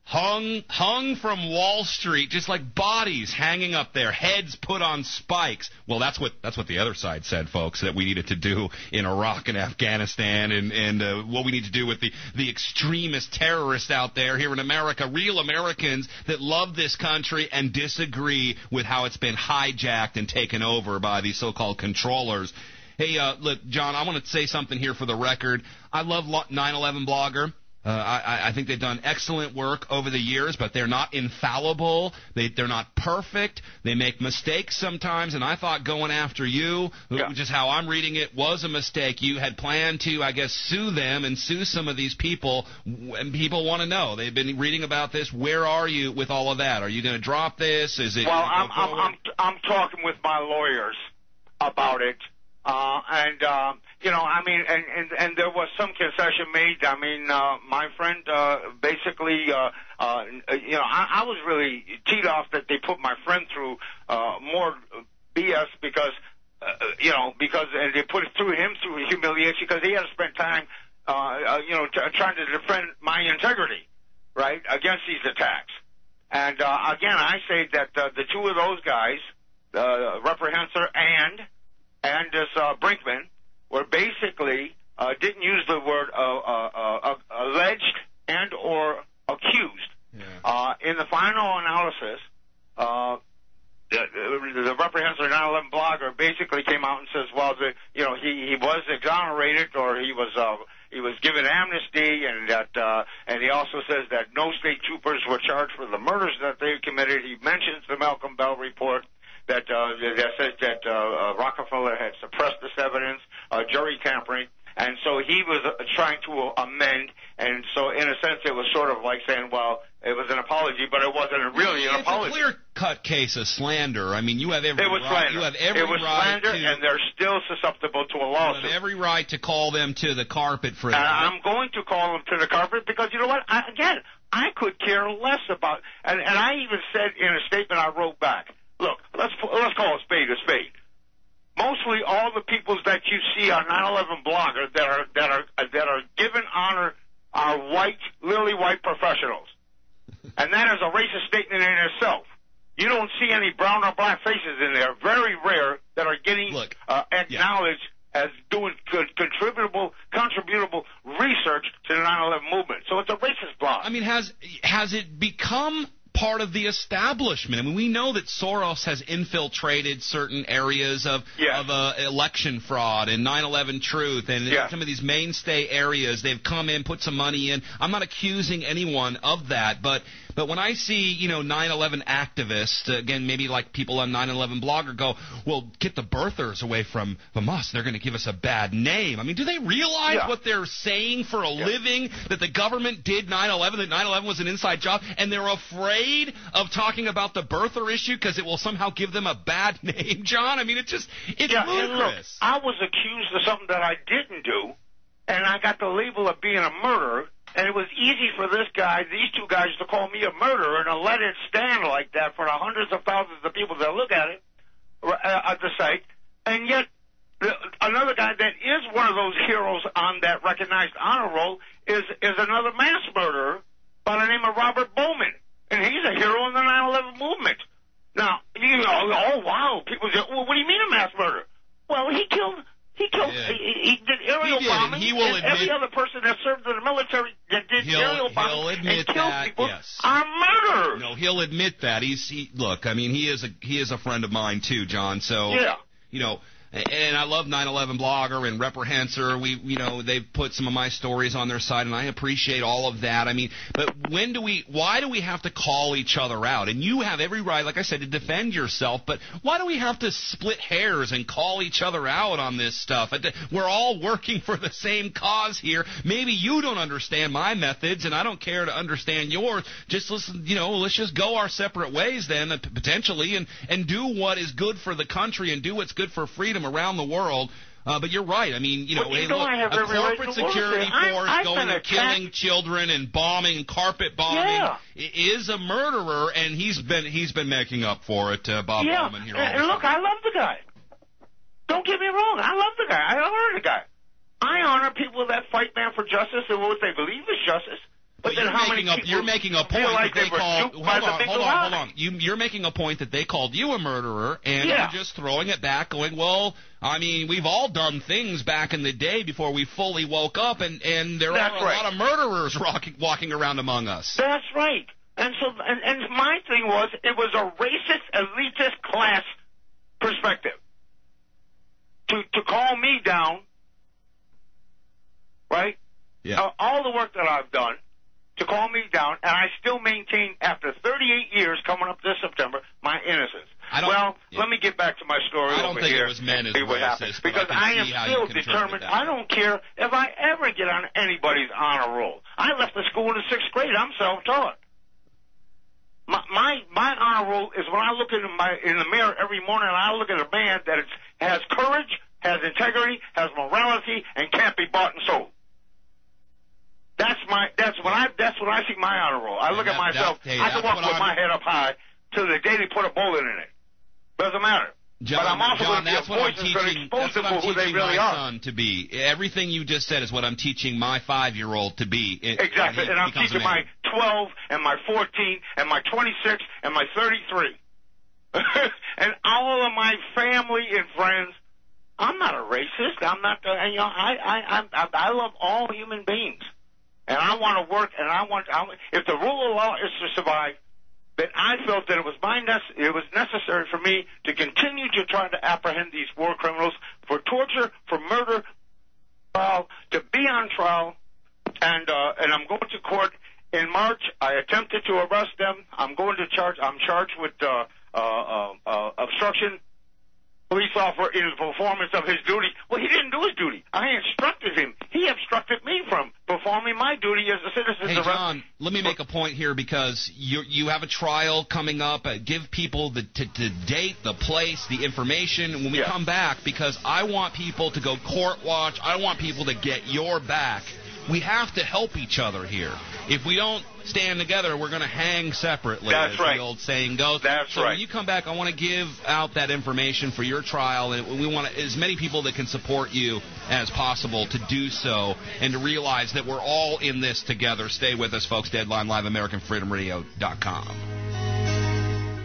hung from Wall Street, just like bodies hanging up there, heads put on spikes. Well, that's what the other side said, folks, that we needed to do in Iraq and Afghanistan, and what we need to do with the extremist terrorists out there here in America, real Americans that love this country and disagree with how it's been hijacked and taken over by these so-called controllers. Hey, look, John, I want to say something here for the record. I love 9/11 Blogger. I think they've done excellent work over the years, but they're not infallible. They're not perfect. They make mistakes sometimes, and I thought going after you, which is how I'm reading it, was a mistake. You had planned to, I guess, sue them and sue some of these people, and people want to know. They've been reading about this. Where are you with all of that? Are you going to drop this? Is it? Well, I'm talking with my lawyers about it. I mean, and there was some concession made. I mean, my friend, basically, I was really teed off that they put my friend through, more BS because they put it through him through humiliation because he had to spend time, trying to defend my integrity, right, against these attacks. And, again, I say that, the two of those guys, Reprehenser and this Brinkman, were basically didn't use the word alleged and or accused. Yeah. In the final analysis, the Reprehenser 9/11 Blogger basically came out and says, well, he was exonerated or he was given amnesty, and that and he also says that no state troopers were charged for the murders that they committed. He mentions the Malcolm Bell report that says that Rockefeller had suppressed this evidence, jury tampering, and so he was trying to amend, and so in a sense it was sort of like saying, well, it was an apology, but it wasn't really an apology. It's a clear-cut case of slander. I mean, you have every right. You have every it was right slander, and they're still susceptible to a lawsuit. You have every right to call them to the carpet for that. I'm going to call them to the carpet because you know what? I could care less about, and I even said in a statement I wrote back. Look, let's call a spade a spade. Mostly all the people that you see on 9/11 Blogger that are given honor are white, lily white professionals, and that is a racist statement in itself. You don't see any brown or black faces in there. Very rare that are getting acknowledged as doing contributable research to the 9/11 movement. So it's a racist blog. I mean, has it become part of the establishment? I mean, we know that Soros has infiltrated certain areas of election fraud and 9/11 Truth and some of these mainstay areas. They've come in, put some money in. I'm not accusing anyone of that, but when I see 9/11 activists, again, maybe like people on 9/11 Blogger go, well, get the birthers away from us. They're going to give us a bad name. I mean, do they realize what they're saying for a living, that the government did 9/11, that 9/11 was an inside job, and they're afraid of talking about the birther issue because it will somehow give them a bad name, John? I mean, it's ludicrous. Look, I was accused of something that I didn't do, and I got the label of being a murderer, and it was easy for these two guys to call me a murderer and to let it stand like that for the hundreds of thousands of people that look at it, at the site, and yet another guy that is one of those heroes on that recognized honor roll is another mass murderer by the name of Robert Bowman. And he's a hero in the 9/11 movement. Now, oh, wow. People say, well, what do you mean a mass murder? Well, he did aerial bombing, and every other person that served in the military that did aerial bombing and killed people are murderers. No, he'll admit that. Look, I mean, he is a friend of mine, too, John. So, and I love 9/11 Blogger and Reprehenser. They've put some of my stories on their site, and I appreciate all of that. I mean, but why do we have to call each other out? And you have every right, like I said, to defend yourself, but why do we have to split hairs and call each other out on this stuff? We're all working for the same cause here. Maybe you don't understand my methods, and I don't care to understand yours. Just listen, let's just go our separate ways then, potentially, and do what is good for the country and do what's good for freedom around the world. But you're right. I mean, a corporate security force going and killing children and bombing, carpet bombing, is a murderer, and he's been making up for it. Bob Bowman here. And look, I love the guy. Don't get me wrong. I love the guy. I honor the guy. I honor people that fight, man, for justice and what they believe is justice. But then how many people you're making a point like that they called. Hold on. You're making a point that they called you a murderer, and you're just throwing it back, going, well, I mean, we've all done things back in the day before we fully woke up, and there are a lot of murderers walking around among us. That's right. And so, and my thing was, it was a racist, elitist class perspective to call me down, right? Yeah. All the work that I've done to call me down, and I still maintain, after 38 years coming up this September, my innocence. Let me get back to my story over here. I don't think it was meant as racist, because I am still determined. I don't care if I ever get on anybody's honor roll. I left the school in the 6th grade. I'm self-taught. My honor roll is when I look in the mirror every morning and I look at a man that has courage, has integrity, has morality, and can't be bought and sold. That's when I see my honor roll. I look at myself. I can walk with my head up high till the day they put a bullet in it. Doesn't matter. John, but I'm also going to be a voice that's going to expose them for who they really are. Son to be. Everything you just said is what I'm teaching my 5-year-old to be. Exactly, and I'm teaching my 12 and my 14 and my 26 and my 33. And all of my family and friends. I'm not a racist. I'm not. I love all human beings, and I want to work. And if the rule of law is to survive, then I felt that it was necessary for me to continue to try to apprehend these war criminals for torture, for murder, to be on trial, and I'm going to court in March. I attempted to arrest them. I'm charged with obstruction. Police officer in the performance of his duty. Well, he didn't do his duty. I instructed him. He obstructed me from performing my duty as a citizen. Hey, John, let me make a point here because you have a trial coming up. Give people the date, the place, the information when we come back, because I want people to go court watch. I want people to get your back. We have to help each other here. If we don't stand together, we're going to hang separately, as the old saying goes. That's right. So when you come back, I want to give out that information for your trial, and we want as many people that can support you as possible to do so and to realize that we're all in this together. Stay with us, folks. Deadline Live, AmericanFreedomRadio.com.